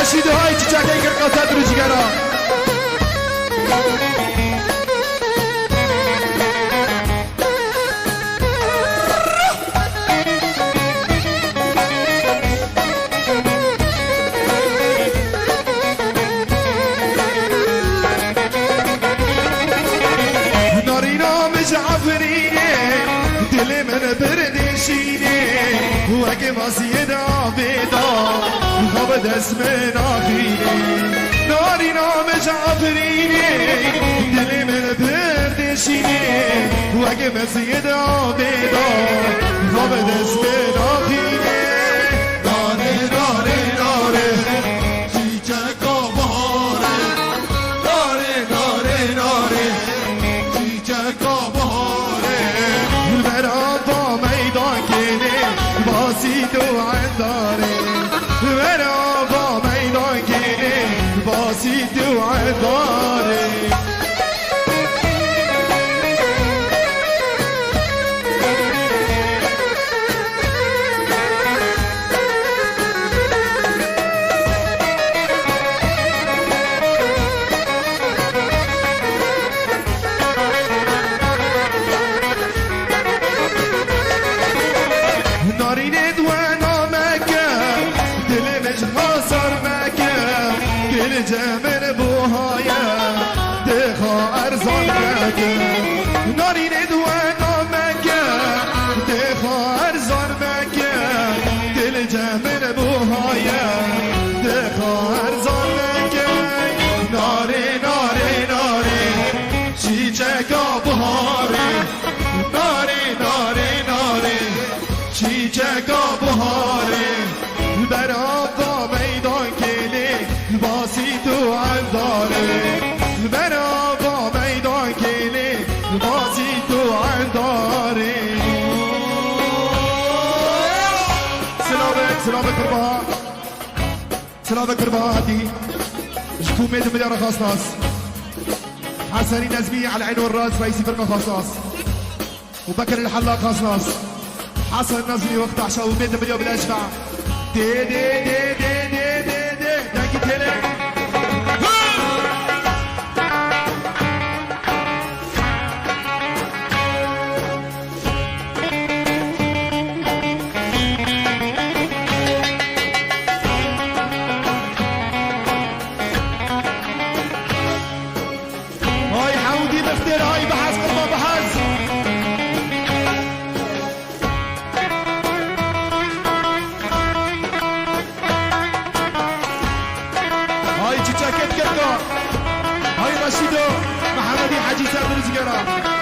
رشید های چیچکه کرقصد رو جگرا دل من بردشینه و اگه واسیه دا بیدا خواب دست من آخینه ناری نام جعفرینه دل من بردشینه و اگه واسیه دا بیدا خواب دست من آخینه داره داره داره چیچکا بهاره داره داره داره چیچکا بهاره برا با میدان کنه باسی تو عنداره برا با میدان کنه باسی تو عنداره جمن بوهایا دخا ارزان مکه نارین دوانا مکه دخا ارزان مکه دل جمن بوهایا دخا ارزان مکه ناره ناره ناره چیچکا بهاره ناره ناره ناره چیچکا بهاره برا با میدان کلی باسی تو عنداره برا با میدان کلی باسی تو عنداره سلام کربا سلام کربا هادي جتو ميت مليار خاص ناس حسني نزمي على العين والراس رئيسي فرقه خاص ناس وبكر الحلاق خاص ناس حسن نزمي وقت عشاء وميت مليون بالاشفع دي دي دي دي دي دي دي داكي تلك هاي حودي بختار هاي بحث قطبة بحث هاي تشاكيت كركو هاي رشيدو محمدي حاجي سامر زقرا